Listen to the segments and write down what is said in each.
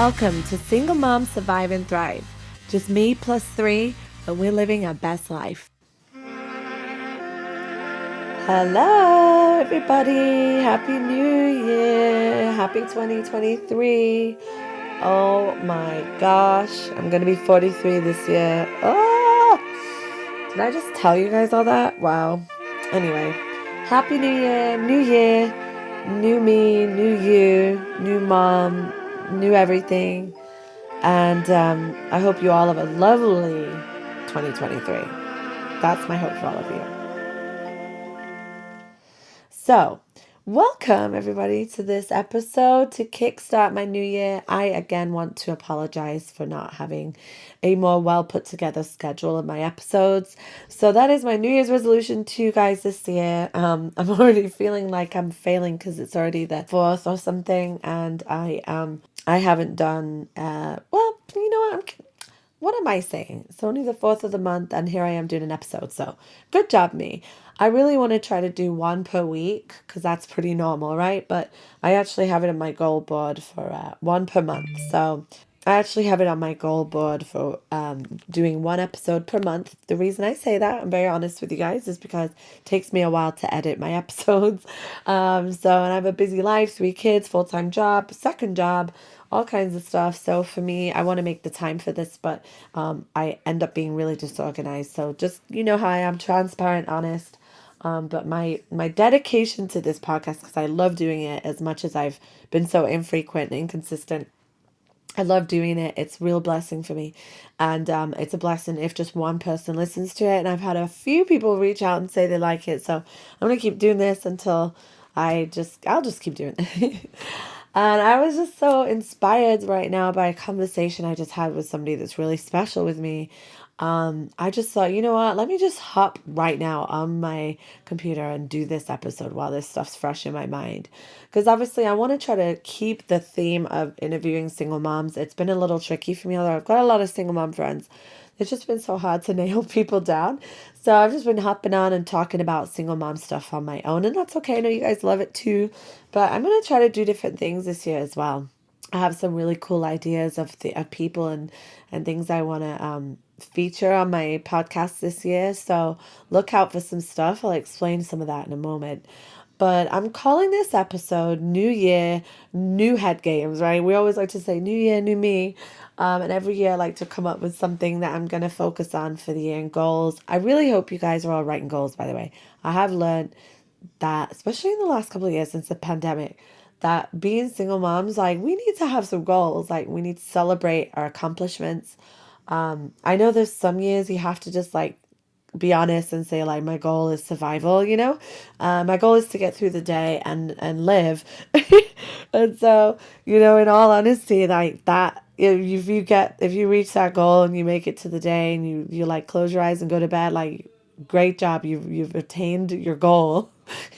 Welcome to Single Mom Survive and Thrive. Just me plus three, but we're living our best life. Hello, everybody. Happy New Year. Happy 2023. Oh my gosh. I'm going to be 43 this year. Oh, did I just tell you guys all that? Wow. Anyway, Happy New Year. New me, new you, new mom, new everything. And I hope you all have a lovely 2023. That's my hope for all of you. So, welcome everybody to this episode to kickstart my new year. I again want to apologize for not having a more well put together schedule of my episodes. So that is my New Year's resolution to you guys this year. I'm already feeling like I'm failing because it's already the 4th or something, and I haven't done well, you know what am I saying? It's only the 4th of the month, and here I am doing an episode. So good job, me. I really want to try to do one per week because that's pretty normal, right? But I actually have it on my goal board for one per month. So I actually have it on my goal board for doing one episode per month. The reason I say that, I'm very honest with you guys, is because it takes me a while to edit my episodes. And I have a busy life, 3 kids, full-time job, second job, all kinds of stuff. So for me, I want to make the time for this, but I end up being really disorganized. So just, you know how I am, transparent, honest. But my dedication to this podcast, because I love doing it as much as I've been so infrequent and inconsistent. I love doing it. It's a real blessing for me. And it's a blessing if just one person listens to it. And I've had a few people reach out and say they like it. So I'm going to keep doing this until I'll just keep doing it. And I was just so inspired right now by a conversation I just had with somebody that's really special with me. I just thought, you know what, let me just hop right now on my computer and do this episode while this stuff's fresh in my mind. Because obviously I want to try to keep the theme of interviewing single moms. It's been a little tricky for me, although I've got a lot of single mom friends. It's just been so hard to nail people down. So I've just been hopping on and talking about single mom stuff on my own. And that's okay. I know you guys love it too. But I'm going to try to do different things this year as well. I have some really cool ideas of people and things I want to feature on my podcast this year. So look out for some stuff. I'll explain some of that in a moment. But I'm calling this episode New Year, New Head Games, right? We always like to say New Year, New Me. And every year I like to come up with something that I'm going to focus on for the year and goals. I really hope you guys are all writing goals, by the way. I have learned that, especially in the last couple of years since the pandemic, that being single moms, like, we need to have some goals. Like, we need to celebrate our accomplishments. I know there's some years you have to just like be honest and say like my goal is survival, you know. My goal is to get through the day and live. And so, you know, in all honesty, like that, if you reach that goal and you make it to the day and you like close your eyes and go to bed, like, great job, you've attained your goal.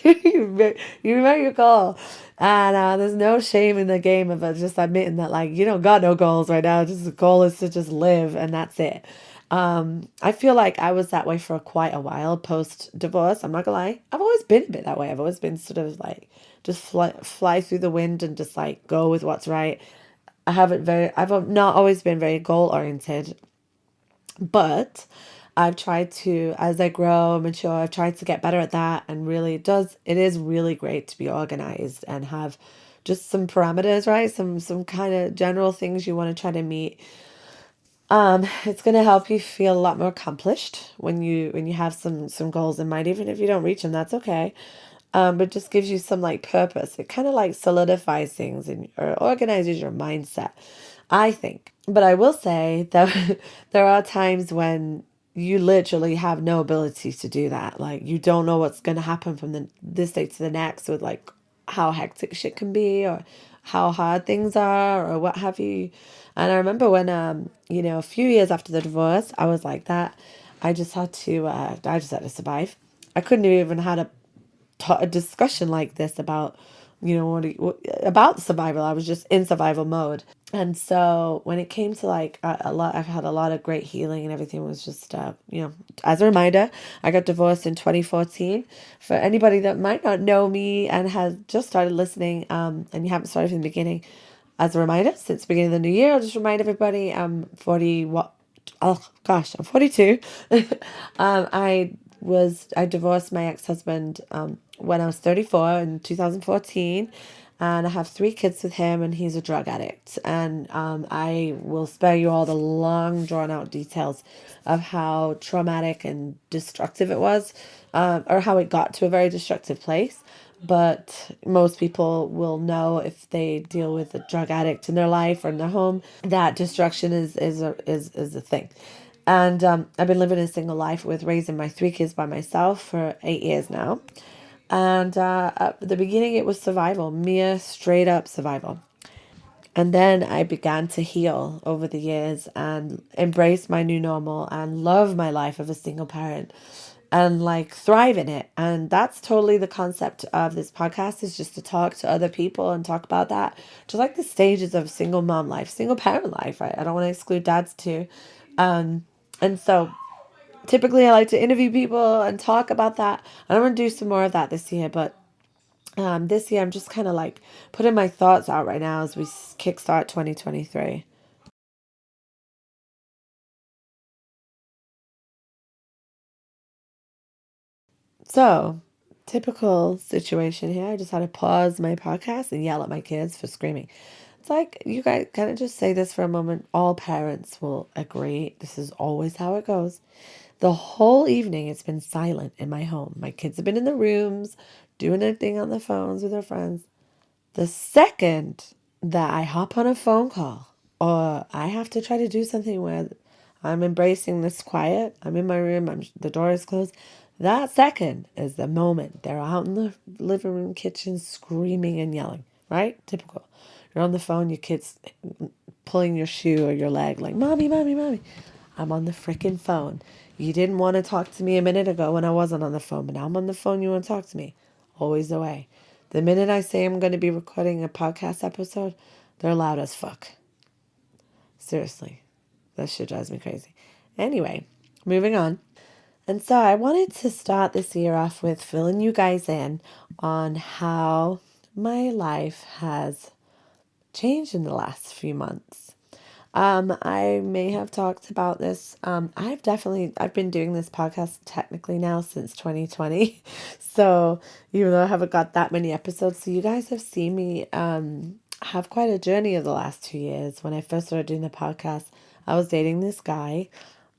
You met your goal. And there's no shame in the game of just admitting that, like, you don't got no goals right now. Just the goal is to just live, and that's it. I feel like I was that way for quite a while post divorce. I'm not gonna lie. I've always been a bit that way. I've always been sort of like just fly through the wind and just like go with what's right. I've not always been very goal oriented, but I've tried to, as I grow, mature, I've tried to get better at that. And really it is really great to be organized and have just some parameters, right? Some kind of general things you want to try to meet. It's going to help you feel a lot more accomplished when you have some goals in mind, even if you don't reach them, that's okay. But just gives you some like purpose. It kind of like solidifies things or organizes your mindset, I think. But I will say that there are times when you literally have no ability to do that. Like, you don't know what's going to happen from this day to the next, with like how hectic shit can be, or how hard things are, or what have you. And I remember when a few years after the divorce, I was like that. I just had to survive. I couldn't have even had a discussion like this about, about survival. I was just in survival mode. And so when it came to like I've had a lot of great healing, and everything was just, as a reminder, I got divorced in 2014. For anybody that might not know me and has just started listening, and you haven't started from the beginning, as a reminder, since the beginning of the new year, I'll just remind everybody I'm 40, what? Oh gosh, I'm 42. I divorced my ex-husband when I was 34 in 2014, and I have 3 kids with him, and he's a drug addict. And I will spare you all the long, drawn-out details of how traumatic and destructive it was, or how it got to a very destructive place. But most people will know, if they deal with a drug addict in their life or in their home, that destruction is a thing. And I've been living a single life with raising my 3 kids by myself for 8 years now. And at the beginning, it was survival, mere straight up survival. And then I began to heal over the years and embrace my new normal and love my life of a single parent and like thrive in it. And that's totally the concept of this podcast, is just to talk to other people and talk about that. Just like the stages of single mom life, single parent life. I don't want to exclude dads too. And so typically I like to interview people and talk about that. And I'm going to do some more of that this year, but this year I'm just kind of like putting my thoughts out right now as we kickstart 2023. So, typical situation here. I just had to pause my podcast and yell at my kids for screaming. It's like, you guys kind of just say this for a moment. All parents will agree. This is always how it goes. The whole evening, it's been silent in my home. My kids have been in the rooms doing their thing on the phones with their friends. The second that I hop on a phone call or I have to try to do something where I'm embracing this quiet, I'm in my room, the door is closed, that second is the moment they're out in the living room, kitchen, screaming and yelling, right? Typical. You're on the phone, your kid's pulling your shoe or your leg, like, Mommy, Mommy, Mommy. I'm on the freaking phone. You didn't want to talk to me a minute ago when I wasn't on the phone, but now I'm on the phone, you want to talk to me. Always the way. The minute I say I'm going to be recording a podcast episode, they're loud as fuck. Seriously. That shit drives me crazy. Anyway, moving on. And so I wanted to start this year off with filling you guys in on how my life has changed in the last few months. I may have talked about this. I've been doing this podcast technically now since 2020. So even though I haven't got that many episodes, so you guys have seen me have quite a journey of the last 2 years. When I first started doing the podcast, I was dating this guy.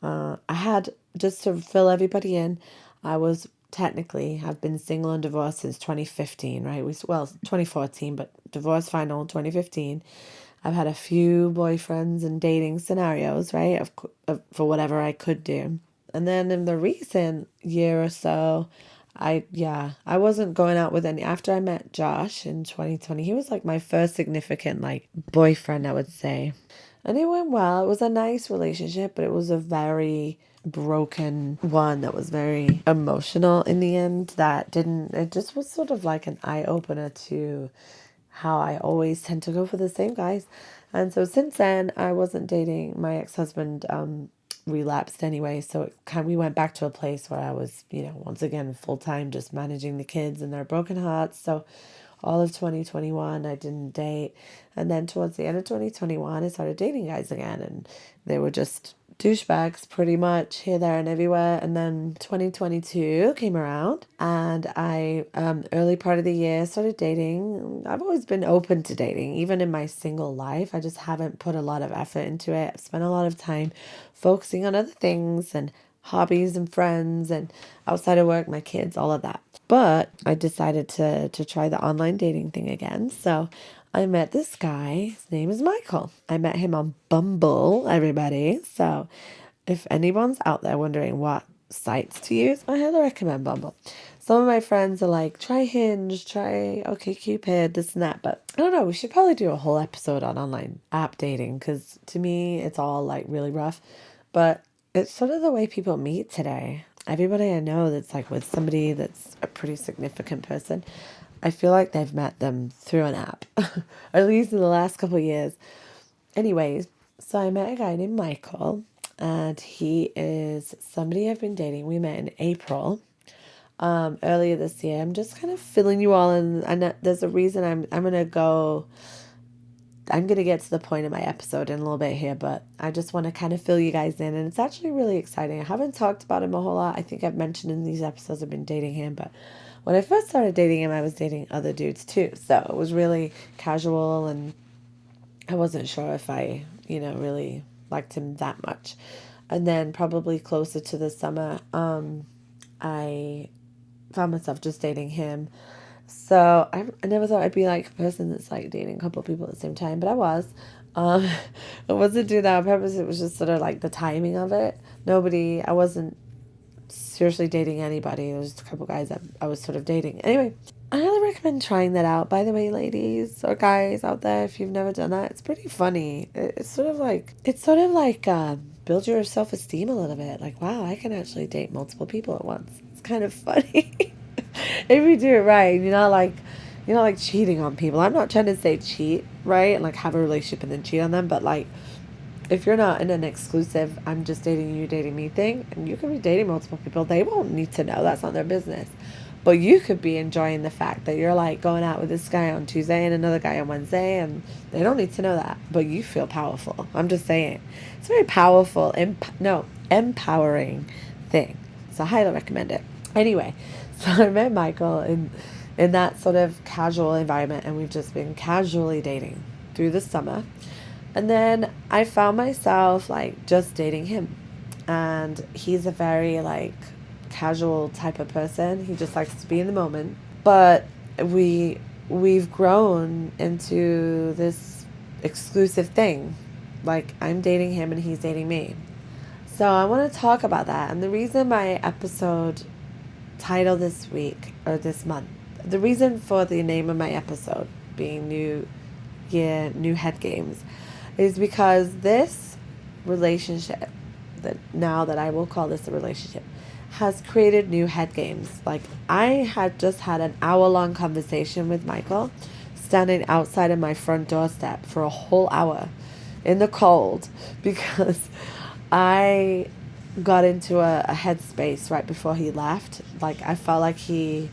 I had, just to fill everybody in, I was technically have been single and divorced since 2015, right? 2014, but divorce final 2015. I've had a few boyfriends and dating scenarios, right? For whatever I could do. And then in the recent year or so, I wasn't going out with any. After I met Josh in 2020, he was like my first significant like boyfriend, I would say. And it went well. It was a nice relationship, but it was a very broken one that was very emotional in the end. It just was sort of like an eye opener to how I always tend to go for the same guys. And so since then, I wasn't dating. My ex-husband relapsed anyway. So we went back to a place where I was, once again, full time, just managing the kids and their broken hearts. So all of 2021, I didn't date. And then towards the end of 2021, I started dating guys again. And they were just douchebags pretty much here, there, and everywhere. And then 2022 came around, and I, early part of the year, started dating. I've always been open to dating, even in my single life. I just haven't put a lot of effort into it. I've spent a lot of time focusing on other things and hobbies and friends and outside of work, my kids, all of that. But I decided to try the online dating thing again. So I met this guy. His name is Michael. I met him on Bumble, everybody. So if anyone's out there wondering what sites to use, I highly recommend Bumble. Some of my friends are like, try Hinge, try OkCupid, this and that. But I don't know, we should probably do a whole episode on online app dating, because to me, it's all like really rough. But it's sort of the way people meet today. Everybody I know that's like with somebody that's a pretty significant person, I feel like they've met them through an app, or at least in the last couple of years. Anyways, so I met a guy named Michael, and he is somebody I've been dating. We met in April, earlier this year. I'm just kind of filling you all in. And there's a reason I'm gonna go I'm going to get to the point of my episode in a little bit here, but I just want to kind of fill you guys in. And it's actually really exciting. I haven't talked about him a whole lot. I think I've mentioned in these episodes I've been dating him, but when I first started dating him, I was dating other dudes too. So it was really casual, and I wasn't sure if I, really liked him that much. And then probably closer to the summer, I found myself just dating him. So I never thought I'd be like a person that's like dating a couple of people at the same time, but I was. Um, I wasn't doing that on purpose. It was just sort of like the timing of it. I wasn't seriously dating anybody. There was just a couple guys that I was sort of dating. Anyway, I highly recommend trying that out. By the way, ladies or guys out there, if you've never done that, it's pretty funny. It's sort of like build your self-esteem a little bit. Like, wow, I can actually date multiple people at once. It's kind of funny. If you do it right, you're not like cheating on people. I'm not trying to say cheat, right? And like have a relationship and then cheat on them, but like if you're not in an exclusive I'm just dating you, dating me thing, and you can be dating multiple people, they won't need to know. That's not their business. But you could be enjoying the fact that you're like going out with this guy on Tuesday and another guy on Wednesday, and they don't need to know that. But you feel powerful. I'm just saying. It's a very powerful, empowering thing. So I highly recommend it. Anyway, so I met Michael in that sort of casual environment, and we've just been casually dating through the summer. And then I found myself like just dating him. And he's a very like casual type of person. He just likes to be in the moment. But we've grown into this exclusive thing. Like I'm dating him and he's dating me. So I want to talk about that. And the reason my episode title this week or this month, the reason for the name of my episode being New Year, New Head Games, is because this relationship, that now that I will call this a relationship, has created new head games. Like I had just had an hour-long conversation with Michael, standing outside of my front doorstep for a whole hour in the cold because I got into a headspace right before he left. Like I felt like he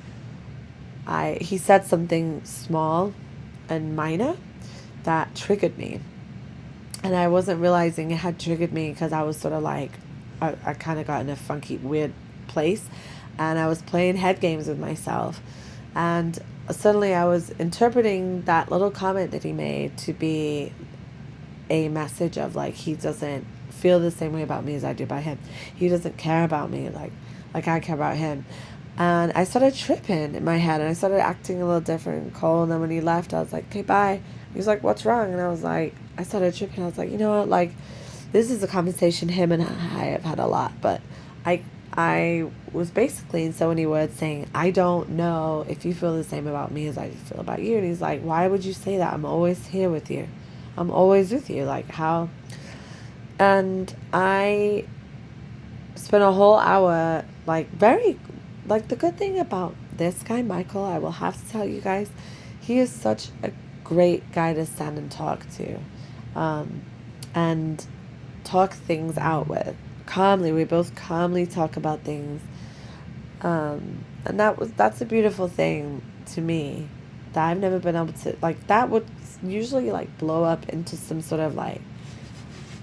said something small and minor that triggered me. And I wasn't realizing it had triggered me because I was sort of like, I kind of got in a funky, weird place. And I was playing head games with myself. And suddenly I was interpreting that little comment that he made to be a message of like, he doesn't feel the same way about me as I do about him. He doesn't care about me like I care about him. And I started tripping in my head, and I started acting a little different and cold. And then when he left, I was like, okay, bye. He was like, what's wrong? And I started tripping. I was like, you know what? Like, this is a conversation him and I have had a lot. But I was basically in so many words saying, I don't know if you feel the same about me as I feel about you. And he's like, why would you say that? I'm always here with you. I'm always with you. Like, how? And I spent a whole hour, like, the good thing about this guy, Michael, I will have to tell you guys, he is such a great guy to stand and talk to, and talk things out with calmly. We both calmly talk about things, and that's a beautiful thing to me that I've never been able to, like, that would usually like blow up into some sort of like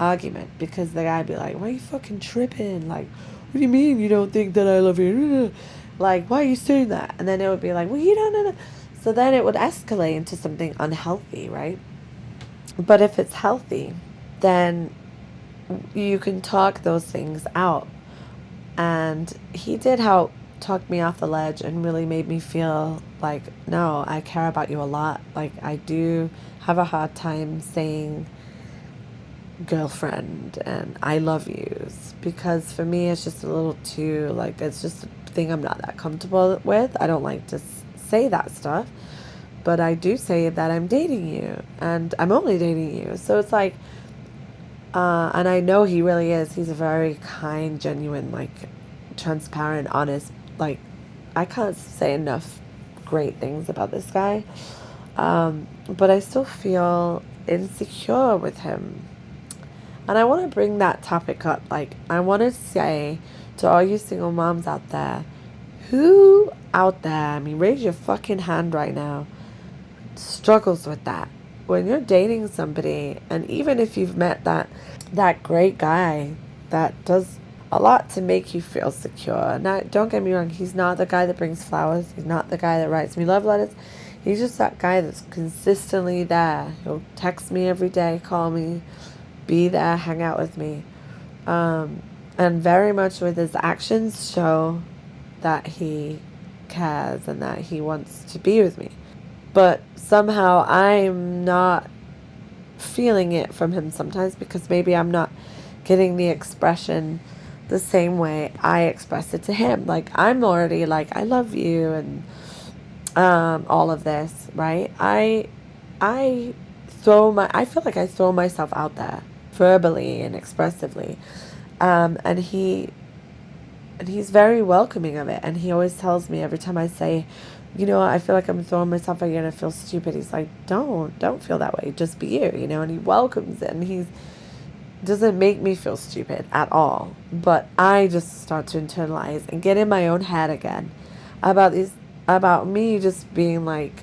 argument because the guy'd be like, why are you fucking tripping? Like, what do you mean you don't think that I love you? Like, why are you saying that? And then it would be like, well, you don't know. So then it would escalate into something unhealthy, right? But if it's healthy, then you can talk those things out. And he did help talk me off the ledge and really made me feel like, no, I care about you a lot. Like, I do have a hard time saying girlfriend and I love yous, because for me it's just a little too, like, it's just a thing I'm not that comfortable with. I don't like to say that stuff, but I do say that I'm dating you and I'm only dating you. So it's like, and I know he really is. He's a very kind, genuine, like, transparent, honest, like, I can't say enough great things about this guy. But I still feel insecure with him. And I want to bring that topic up. Like, I want to say to all you single moms out there, raise your fucking hand right now, struggles with that. when you're dating somebody, and even if you've met that great guy that does a lot to make you feel secure. Now, don't get me wrong, he's not the guy that brings flowers. He's not the guy that writes me love letters. He's just that guy that's consistently there. He'll text me every day, call me, be there, hang out with me. And very much with his actions show that he cares and that he wants to be with me. But somehow I'm not feeling it from him sometimes because maybe I'm not getting the expression the same way I express it to him. Like, I'm already like, I love you, and all of this, right? I I feel like I throw myself out there verbally and expressively. And he's very welcoming of it, and he always tells me every time I say, I feel like I'm throwing myself out, you're gonna feel stupid. He's like, don't feel that way, just be you, and he welcomes it, and he doesn't make me feel stupid at all. But I just start to internalize and get in my own head again about me just being like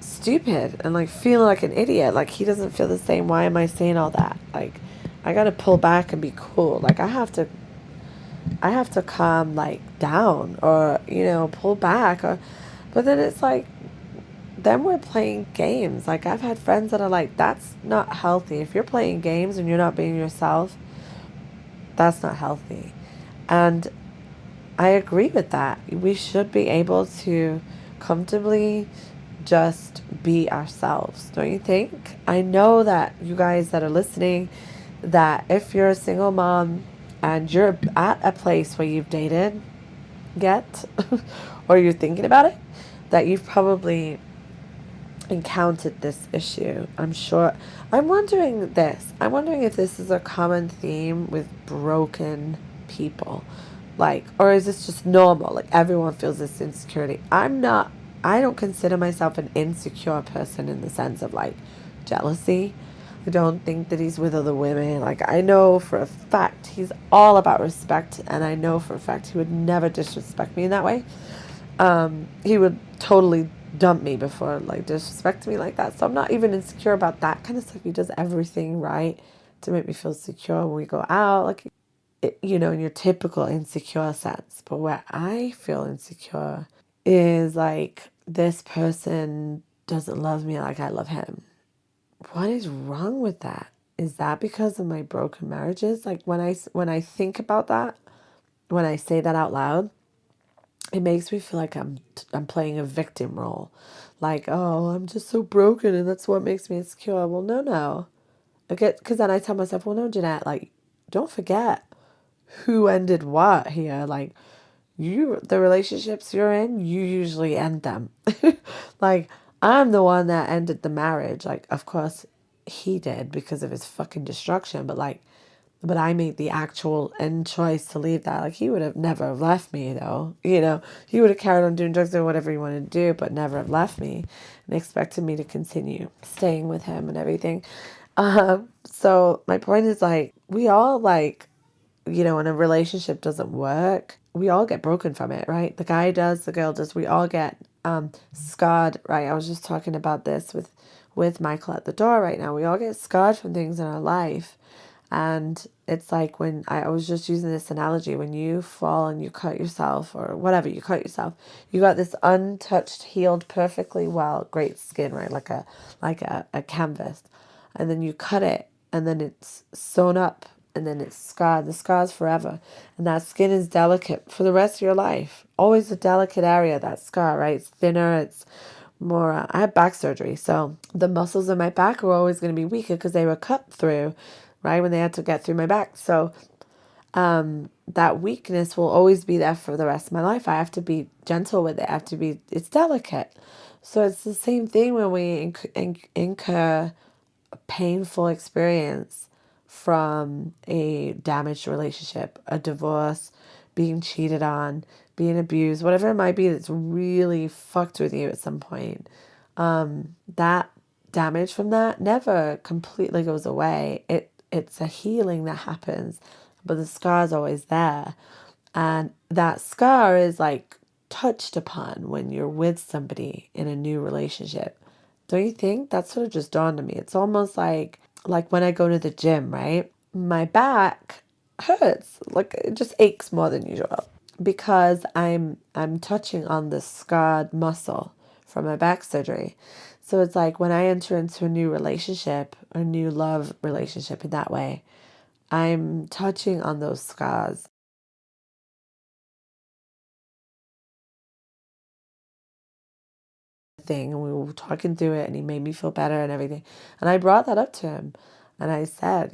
stupid and like feeling like an idiot. Like, he doesn't feel the same. Why am I saying all that? Like, I gotta pull back and be cool. Like, I have to calm like down, or pull back, but then it's like, then we're playing games. Like, I've had friends that are like, that's not healthy. If you're playing games and you're not being yourself, that's not healthy. And I agree with that. We should be able to comfortably just be ourselves, don't you think? I know that you guys that are listening, that if you're a single mom and you're at a place where you've dated yet, or you're thinking about it, that you've probably encountered this issue. I'm sure. I'm wondering this. I'm wondering if this is a common theme with broken people. Like, or is this just normal? Like, everyone feels this insecurity. I don't consider myself an insecure person in the sense of like jealousy. I don't think that he's with other women. Like, I know for a fact he's all about respect, and I know for a fact he would never disrespect me in that way. He would totally dump me before like disrespect me like that. So I'm not even insecure about that kind of stuff. He does everything right to make me feel secure when we go out, like, in your typical insecure sense. But where I feel insecure is like, this person doesn't love me like I love him. What is wrong with that? Is that because of my broken marriages? Like, when I think about that, when I say that out loud, it makes me feel like I'm playing a victim role. Like, oh, I'm just so broken and that's what makes me insecure. Well, no. Okay, because then I tell myself, well, no, Jeanette, like, don't forget who ended what here. Like, the relationships you're in, you usually end them. Like, I'm the one that ended the marriage. Like, of course, he did because of his fucking destruction. But I made the actual end choice to leave that. Like, he would have never have left me, though. He would have carried on doing drugs or whatever he wanted to do, but never have left me and expected me to continue staying with him and everything. So my point is, like, we all, like, when a relationship doesn't work, we all get broken from it, right? The guy does, the girl does. We all get scarred, right? I was just talking about this with Michael at the door right now. We all get scarred from things in our life. And it's like, when I was just using this analogy, when you fall and you cut yourself or whatever, you cut yourself, you got this untouched, healed, perfectly well, great skin, right? Like a canvas. And then you cut it, and then it's sewn up, and then it's scarred. The scar's forever. And that skin is delicate for the rest of your life. Always a delicate area, that scar, right? It's thinner, it's more, I had back surgery, so the muscles in my back were always going to be weaker because they were cut through, right, when they had to get through my back. So that weakness will always be there for the rest of my life. I have to be gentle with it. It's delicate. So it's the same thing when we incur a painful experience from a damaged relationship, a divorce, being cheated on, being abused, whatever it might be that's really fucked with you at some point. That damage from that never completely goes away. It's a healing that happens, but the scar is always there. And that scar is like touched upon when you're with somebody in a new relationship. Don't you think? That sort of just dawned on me. It's almost like when I go to the gym, right? My back hurts. Like it just aches more than usual because I'm touching on the scarred muscle from my back surgery. So it's like when I enter into a new relationship, a new love relationship in that way, I'm touching on those scars thing, and we were talking through it, and he made me feel better and everything. And I brought that up to him, and I said,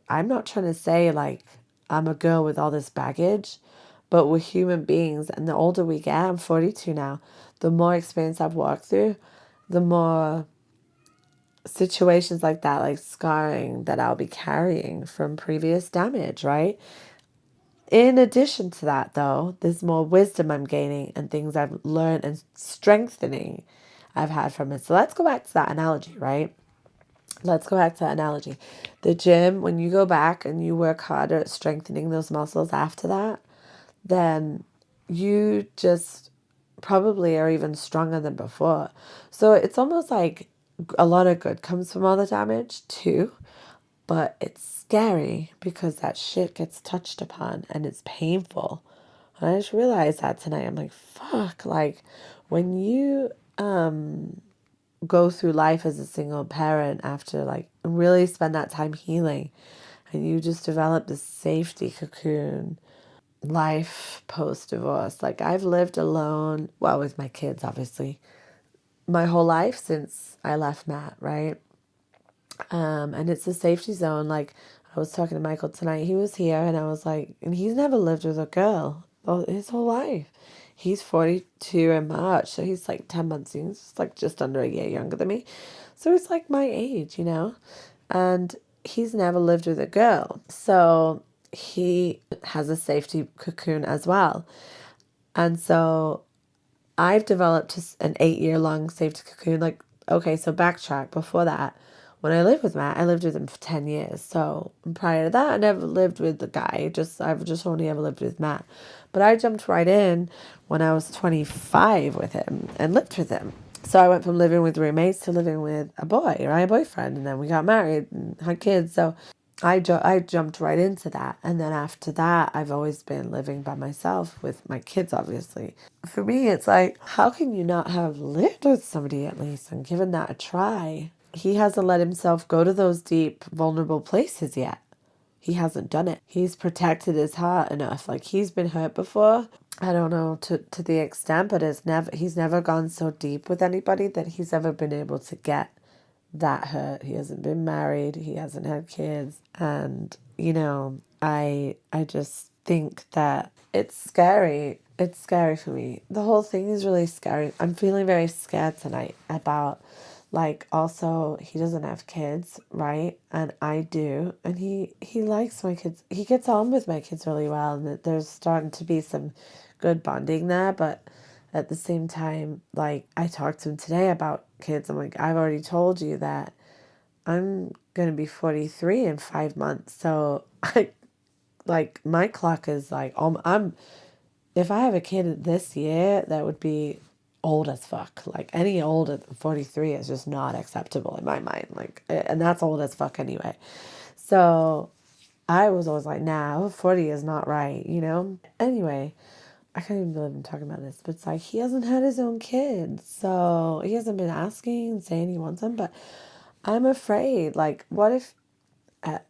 I'm not trying to say like I'm a girl with all this baggage, but we're human beings, and the older we get, I'm 42 now, the more experience I've walked through, the more situations like that, like scarring that I'll be carrying from previous damage, right? In addition to that, though, there's more wisdom I'm gaining and things I've learned and strengthening I've had from it. So let's go back to that analogy, right? Let's go back to that analogy. The gym, when you go back and you work harder at strengthening those muscles after that, then you just probably are even stronger than before. So it's almost like a lot of good comes from all the damage too. But it's scary because that shit gets touched upon and it's painful. And I just realized that tonight. I'm like, fuck, like when you go through life as a single parent after like really spend that time healing and you just develop this safety cocoon life post divorce. Like I've lived alone, well, with my kids obviously, my whole life since I left Matt, right? And it's a safety zone. Like I was talking to Michael tonight, he was here, and I was like, and he's never lived with a girl his whole life. He's 42 in March, so he's like 10 months, he's like just under a year younger than me. So it's like my age. And he's never lived with a girl. So he has a safety cocoon as well. And so I've developed an 8 year long safety cocoon. Like, okay, so backtrack. Before that, when I lived with Matt, I lived with him for 10 years. So prior to that, I never lived with the guy. I've just only ever lived with Matt. But I jumped right in when I was 25 with him and lived with him. So I went from living with roommates to living with a boy, right? A boyfriend. And then we got married and had kids. So I jumped right into that. And then after that, I've always been living by myself with my kids, obviously. For me, it's like, how can you not have lived with somebody at least and given that a try? He hasn't let himself go to those deep, vulnerable places yet. He hasn't done it. He's protected his heart enough. Like he's been hurt before. I don't know to the extent, but he's never gone so deep with anybody that he's ever been able to get that hurt. He hasn't been married, he hasn't had kids, and I just think that it's scary. It's scary for me. The whole thing is really scary. I'm feeling very scared tonight about, like, also he doesn't have kids, right? And I do, and he likes my kids. He gets on with my kids really well, and there's starting to be some good bonding there, but at the same time, like, I talked to him today about kids. I'm like, I've already told you that I'm gonna be 43 in 5 months. So I like my clock is like I'm if I have a kid this year, that would be old as fuck. Like any older than 43 is just not acceptable in my mind. Like, and that's old as fuck anyway. So I was always like, nah, 40 is not right. Anyway, I can't even believe I'm talking about this, but it's like he hasn't had his own kids. So he hasn't been asking and saying he wants them, but I'm afraid, like, what if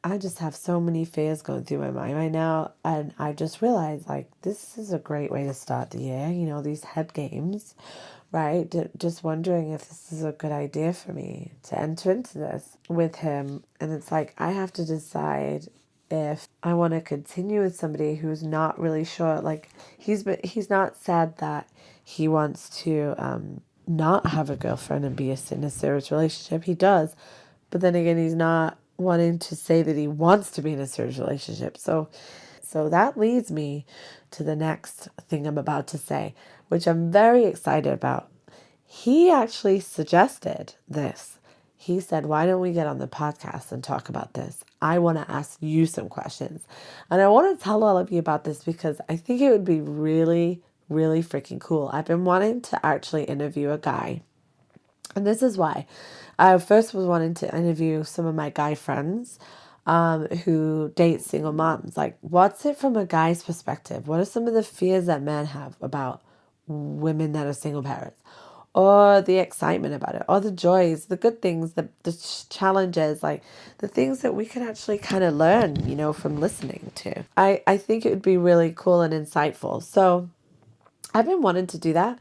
I just have so many fears going through my mind right now, and I just realized, like, this is a great way to start the year, these head games, right? Just wondering if this is a good idea for me to enter into this with him. And it's like, I have to decide if I want to continue with somebody who's not really sure. Like, he's not said that he wants to not have a girlfriend and be in a serious relationship. He does, but then again, he's not wanting to say that he wants to be in a serious relationship. So that leads me to the next thing I'm about to say, which I'm very excited about. He actually suggested this. He said, why don't we get on the podcast and talk about this? I want to ask you some questions. And I want to tell all of you about this because I think it would be really, really freaking cool. I've been wanting to actually interview a guy And this is why I first was wanting to interview some of my guy friends who date single moms. Like, what's it from a guy's perspective? What are some of the fears that men have about women that are single parents? Or the excitement about it, or the joys, the good things, the challenges, like the things that we could actually kind of learn, from listening to. I think it would be really cool and insightful. So I've been wanting to do that.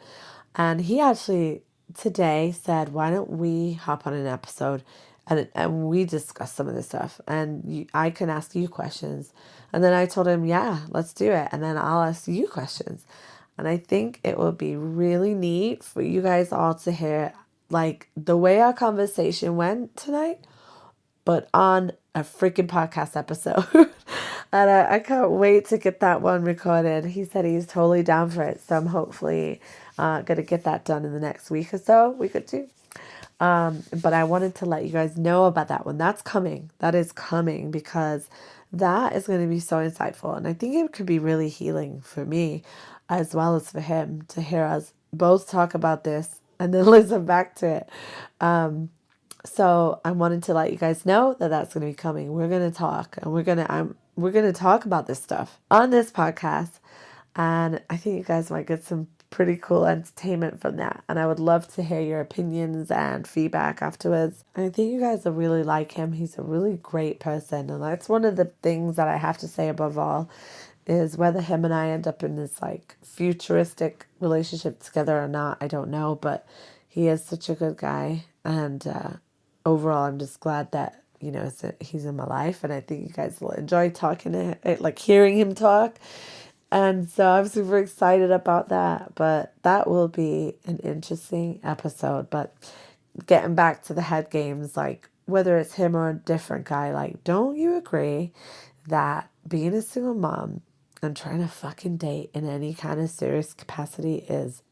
And he actually today said, why don't we hop on an episode and we discuss some of this stuff and I can ask you questions. And then I told him, yeah, let's do it. And then I'll ask you questions. And I think it will be really neat for you guys all to hear like the way our conversation went tonight, but on a freaking podcast episode. And I can't wait to get that one recorded. He said he's totally down for it. So I'm hopefully going to get that done in the next week or so, week or two. But I wanted to let you guys know about that one. That's coming. That is coming because that is going to be so insightful. And I think it could be really healing for me as well as for him to hear us both talk about this and then listen back to it. So I wanted to let you guys know that that's going to be coming. We're going to talk and we're going to talk about this stuff on this podcast. And I think you guys might get some pretty cool entertainment from that. And I would love to hear your opinions and feedback afterwards. And I think you guys will really like him. He's a really great person. And that's one of the things that I have to say above all is whether him and I end up in this like futuristic relationship together or not, I don't know. But he is such a good guy. And overall, I'm just glad that, he's in my life. And I think you guys will enjoy talking to him, like hearing him talk. And so I'm super excited about that. But that will be an interesting episode. But getting back to the head games, like whether it's him or a different guy, like, don't you agree that being a single mom and trying to fucking date in any kind of serious capacity is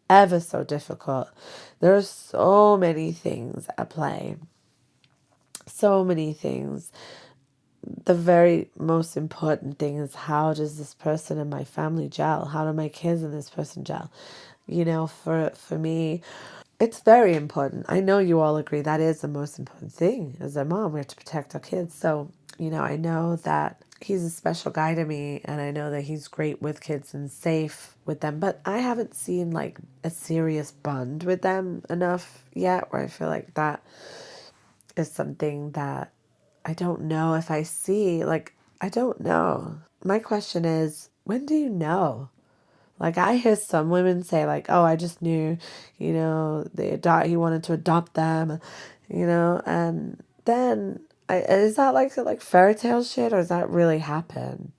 ever so difficult? There's so many things at play. So many things. The very most important thing is, how does this person in my family gel? How do my kids and this person gel? For me, it's very important. I know you all agree that is the most important thing. As a mom, we have to protect our kids. So, I know that he's a special guy to me, and I know that he's great with kids and safe with them. But I haven't seen like a serious bond with them enough yet where I feel like that is something that I don't know if I see. Like, I don't know. My question is, when do you know? Like, I hear some women say, like, oh, I just knew, he wanted to adopt them, and then, is that like fairy tale shit, or does that really happen?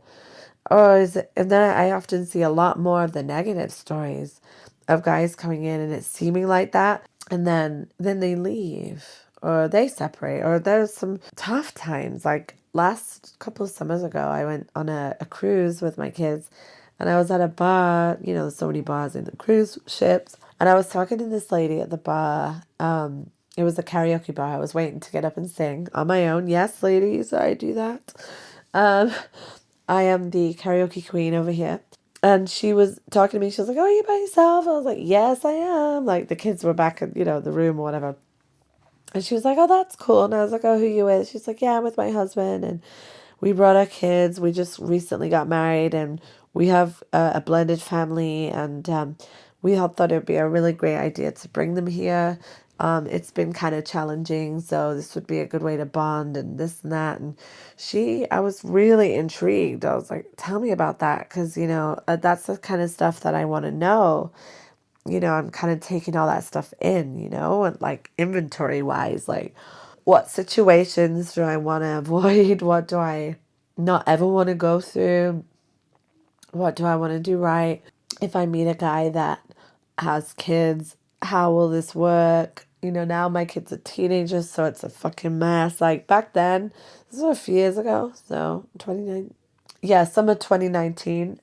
Or is it, and then I often see a lot more of the negative stories of guys coming in and it's seeming like that, and then they leave, or they separate, or there's some tough times. Like last couple of summers ago, I went on a cruise with my kids, and I was at a bar. There's so many bars in the cruise ships, and I was talking to this lady at the bar. It was a karaoke bar. I was waiting to get up and sing on my own. Yes, ladies, I do that. Um, I am the karaoke queen over here. And she was talking to me. She was like, oh, are you by yourself? I was like, yes, I am. Like, the kids were back in, the room or whatever. And she was like, oh, that's cool. And I was like, oh, who you with? She's like, yeah, I'm with my husband. And we brought our kids. We just recently got married. And we have a blended family. And we all thought it would be a really great idea to bring them here. It's been kind of challenging, so this would be a good way to bond and this and that. And I was really intrigued. I was like, tell me about that, because, that's the kind of stuff that I want to know. I'm kind of taking all that stuff in, and like inventory wise, like what situations do I want to avoid? What do I not ever want to go through? What do I want to do right? If I meet a guy that has kids, how will this work? Now my kids are teenagers, so it's a fucking mess. Like back then, this was a few years ago, so 29, yeah, summer 2019.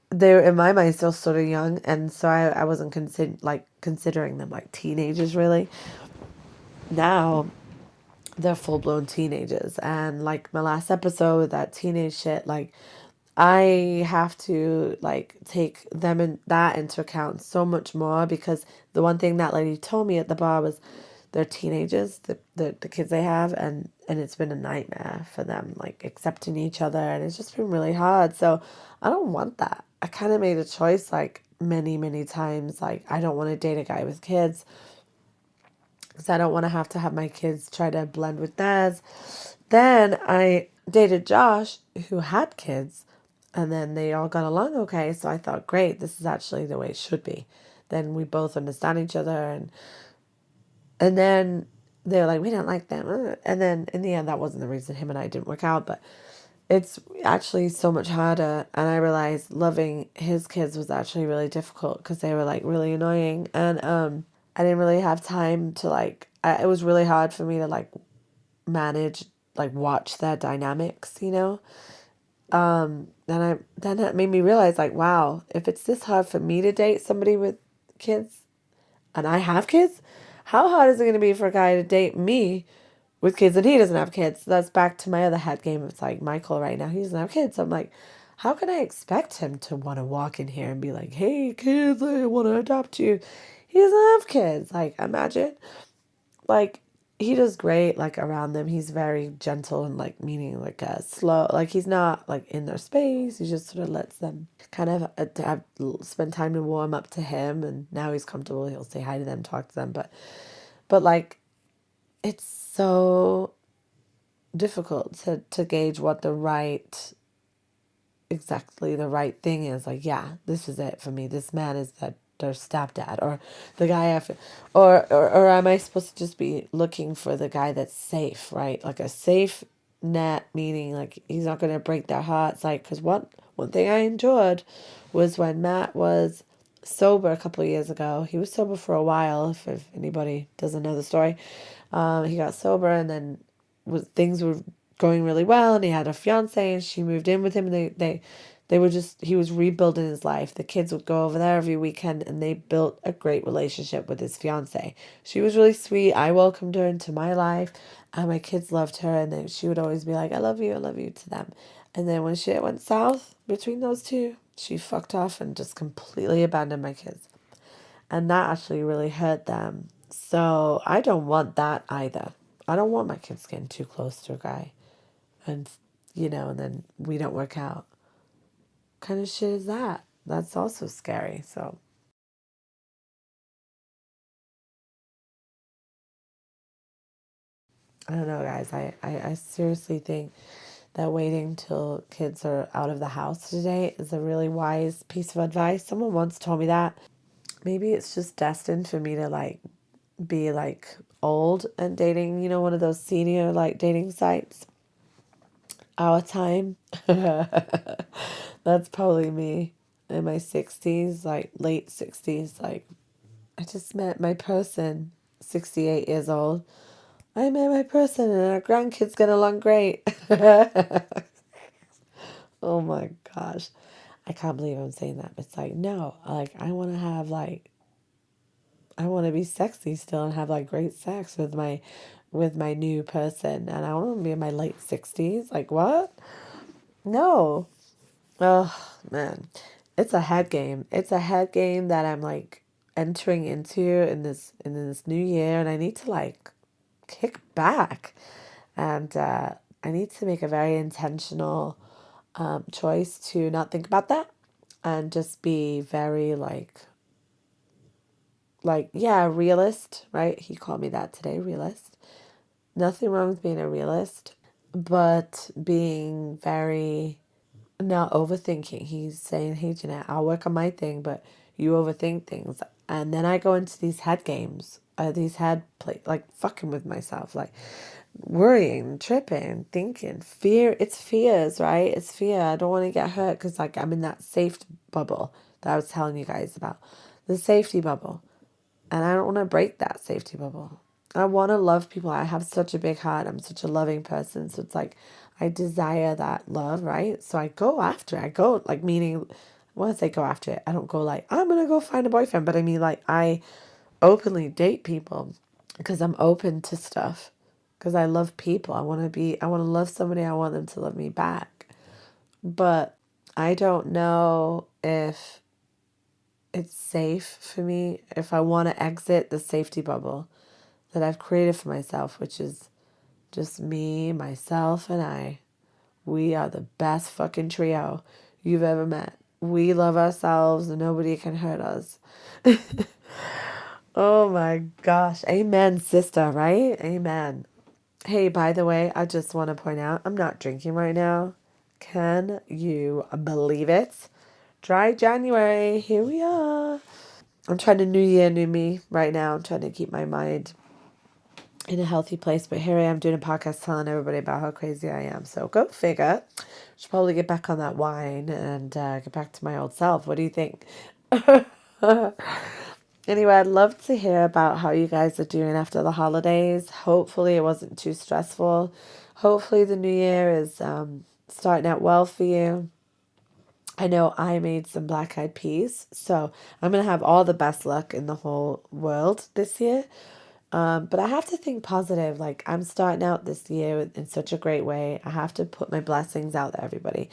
They're in my mind still sort of young, and so I wasn't considering them like teenagers really. Now they're full blown teenagers, and like my last episode with that teenage shit, like I have to like take them in that into account so much more, because the one thing that lady told me at the bar was they're teenagers, the kids they have, and it's been a nightmare for them, like accepting each other, and it's just been really hard. So I don't want that. I kind of made a choice like many times, like I don't want to date a guy with kids because I don't want to have my kids try to blend with theirs. Then I dated Josh, who had kids, and then they all got along okay. So I thought, great, this is actually the way it should be. Then we both understand each other, and then they were like, we don't like them. And then in the end, that wasn't the reason him and I didn't work out, but it's actually so much harder. And I realized loving his kids was actually really difficult because they were like really annoying. And I didn't really have time to like, it was really hard for me to like manage, like watch their dynamics, you know? Then that made me realize like, wow, if it's this hard for me to date somebody with kids and I have kids, how hard is it going to be for a guy to date me with kids and he doesn't have kids? So that's back to my other head game. It's like Michael right now, he doesn't have kids. So I'm like, how can I expect him to want to walk in here and be like, hey kids, I want to adopt you? He doesn't have kids. Like, imagine. Like, he does great like around them. He's very gentle and like meaning like slow, like he's not like in their space. He just sort of lets them kind of spend time to warm up to him, and now he's comfortable, he'll say hi to them, talk to them. But like, it's so difficult to gauge what exactly the right thing is. Like, yeah, this is it for me. This man is their stepdad, or the guy after, or am I supposed to just be looking for the guy that's safe, right? Like a safe net, meaning like he's not going to break their hearts. Like, because one thing I enjoyed was when Matt was sober a couple of years ago. He was sober for a while, if anybody doesn't know the story. He got sober, and then things were going really well, and he had a fiance, and she moved in with him, and they were just, he was rebuilding his life. The kids would go over there every weekend, and they built a great relationship with his fiance. She was really sweet. I welcomed her into my life, and my kids loved her, and then she would always be like, I love you to them. And then when shit went south between those two, she fucked off and just completely abandoned my kids. And that actually really hurt them. So I don't want that either. I don't want my kids getting too close to a guy, and and then we don't work out. What kind of shit is that? That's also scary. So I don't know, guys. I seriously think that waiting till kids are out of the house today is a really wise piece of advice. Someone once told me that. Maybe it's just destined for me to like be like old and dating, one of those senior like dating sites. Our time. That's probably me in my 60s, like late 60s. Like, I just met my person, 68 years old. I met my person, and our grandkids get along great. Oh my gosh. I can't believe I'm saying that. It's like, no, like, I want to be sexy still and have like great sex with my new person, and I want to be in my late 60s. Like, what? No. Oh man, it's a head game. It's a head game that I'm like entering into in this new year, and I need to like kick back, and I need to make a very intentional choice to not think about that, and just be very like yeah, realist, right? He called me that today, realist. Nothing wrong with being a realist, but being very not overthinking. He's saying, hey, Jeanette, I'll work on my thing, but you overthink things. And then I go into these head games, these head play, like fucking with myself, like worrying, tripping, thinking, fear. It's fears, right? It's fear. I don't want to get hurt because like I'm in that safe bubble that I was telling you guys about. The safety bubble. And I don't want to break that safety bubble. I want to love people. I have such a big heart. I'm such a loving person. So it's like I desire that love, right? So I go after it. I go like meaning when I say go after it, I don't go like, I'm gonna go find a boyfriend, but I mean like I openly date people because I'm open to stuff. Because I love people. I want to love somebody. I want them to love me back. But I don't know if it's safe for me, if I want to exit the safety bubble that I've created for myself, which is just me, myself, and I. We are the best fucking trio you've ever met. We love ourselves and nobody can hurt us. Oh my gosh. Amen, sister, right? Amen. Hey, by the way, I just want to point out I'm not drinking right now. Can you believe it? Dry January. Here we are. I'm trying to new year, new me right now. I'm trying to keep my mind in a healthy place. But here I am doing a podcast telling everybody about how crazy I am. So go figure. Should probably get back on that wine and get back to my old self. What do you think? Anyway, I'd love to hear about how you guys are doing after the holidays. Hopefully, it wasn't too stressful. Hopefully, the new year is starting out well for you. I know I made some black eyed peas, so I'm going to have all the best luck in the whole world this year. But I have to think positive. Like, I'm starting out this year in such a great way. I have to put my blessings out there, everybody.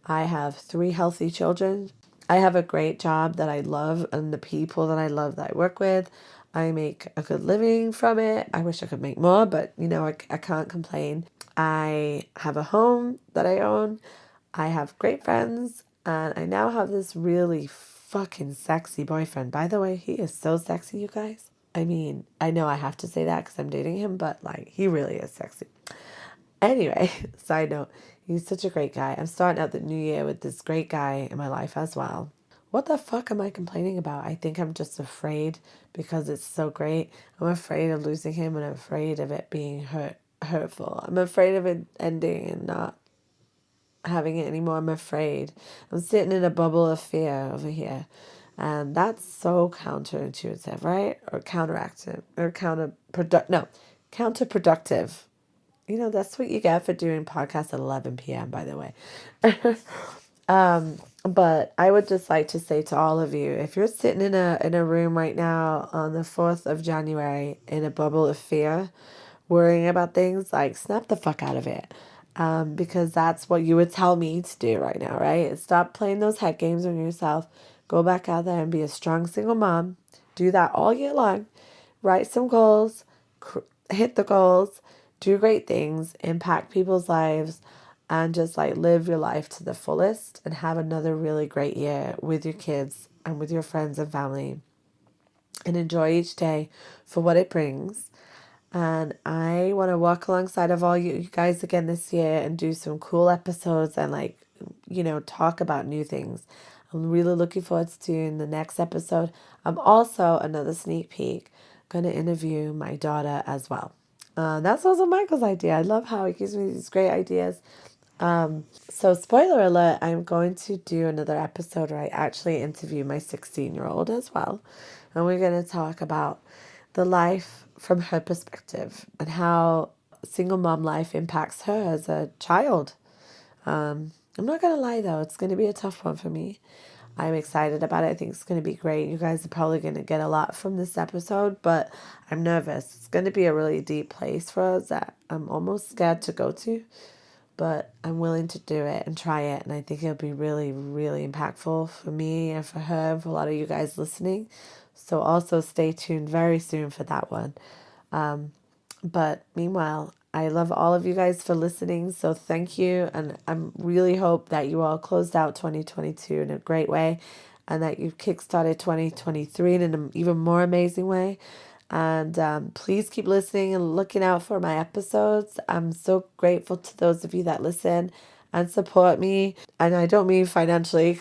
I have 3 healthy children. I have a great job that I love, and the people that I love that I work with. I make a good living from it. I wish I could make more, but I can't complain. I have a home that I own. I have great friends, and I now have this really fucking sexy boyfriend. By the way, he is so sexy, you guys. I mean, I know I have to say that because I'm dating him, but like, he really is sexy. Anyway, side note, he's such a great guy. I'm starting out the new year with this great guy in my life as well. What the fuck am I complaining about? I think I'm just afraid because it's so great. I'm afraid of losing him and I'm afraid of it being hurtful. I'm afraid of it ending and not having it anymore. I'm afraid. I'm sitting in a bubble of fear over here. And that's so counterintuitive, right? Or counteractive or counterproductive. That's what you get for doing podcasts at 11 p.m., by the way. But I would just like to say to all of you, if you're sitting in a room right now on the 4th of January in a bubble of fear, worrying about things, like, snap the fuck out of it. Because that's what you would tell me to do right now, right? Stop playing those head games on yourself. Go back out there and be a strong single mom. Do that all year long. Write some goals, hit the goals, do great things, impact people's lives, and just like live your life to the fullest and have another really great year with your kids and with your friends and family. And enjoy each day for what it brings. And I want to walk alongside of all you guys again this year and do some cool episodes and talk about new things. I'm really looking forward to doing the next episode. I'm also, another sneak peek, going to interview my daughter as well. That's also Michael's idea. I love how he gives me these great ideas. So spoiler alert, I'm going to do another episode where I actually interview my 16-year-old as well. And we're going to talk about the life from her perspective and how single mom life impacts her as a child. I'm not going to lie though, it's going to be a tough one for me. I'm excited about it. I think it's going to be great. You guys are probably going to get a lot from this episode, but I'm nervous. It's going to be a really deep place for us that I'm almost scared to go to, but I'm willing to do it and try it. And I think it'll be really, really impactful for me and for her and for a lot of you guys listening. So also stay tuned very soon for that one. But meanwhile, I love all of you guys for listening. So thank you. And I really hope that you all closed out 2022 in a great way and that you've kickstarted 2023 in an even more amazing way. And please keep listening and looking out for my episodes. I'm so grateful to those of you that listen and support me. And I don't mean financially,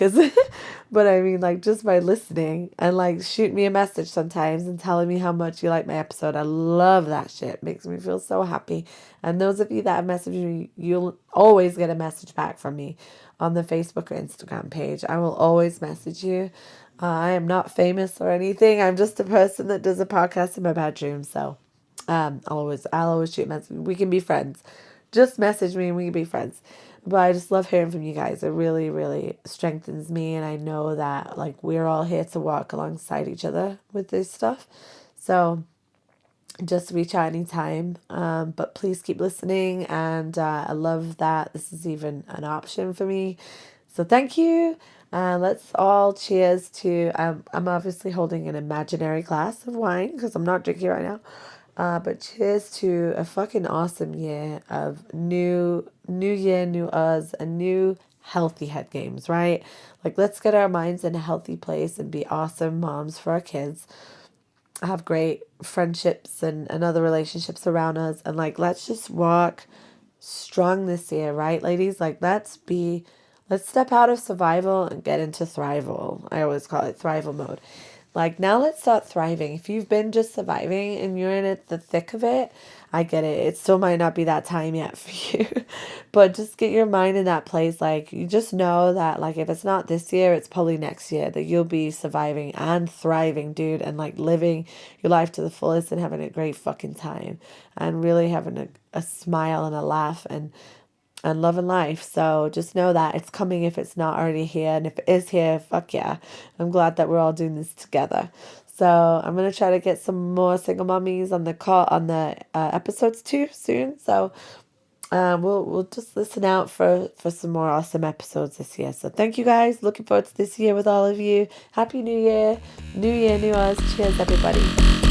but I mean like just by listening and like shoot me a message sometimes and telling me how much you like my episode. I love that shit. It makes me feel so happy. And those of you that have messaged me, you'll always get a message back from me on the Facebook or Instagram page. I will always message you. I am not famous or anything. I'm just a person that does a podcast in my bedroom. So I'll always shoot a message. We can be friends. Just message me and we can be friends. But I just love hearing from you guys. It really, really strengthens me. And I know that like we're all here to walk alongside each other with this stuff. So just reach out anytime. But please keep listening. And I love that this is even an option for me. So thank you. Let's all cheers to. I'm obviously holding an imaginary glass of wine because I'm not drinking right now. But cheers to a fucking awesome year of new year, new us, and new healthy head games, right? Like, let's get our minds in a healthy place and be awesome moms for our kids, have great friendships and other relationships around us, and like, let's just walk strong this year, right, ladies? Like, let's step out of survival and get into thrival. I always call it thrival mode. Like, now let's start thriving. If you've been just surviving and you're in it, the thick of it, I get it. It still might not be that time yet for you, but just get your mind in that place. Like, you just know that, like, if it's not this year, it's probably next year that you'll be surviving and thriving, dude, and like living your life to the fullest and having a great fucking time and really having a smile and a laugh and loving life. So just know that it's coming if it's not already here. And if it is here, fuck yeah. I'm glad that we're all doing this together. So I'm gonna try to get some more single mummies on the call on the episodes too soon. So we'll just listen out for some more awesome episodes this year. So thank you guys. Looking forward to this year with all of you. Happy New Year, New Year, new us. Cheers, everybody.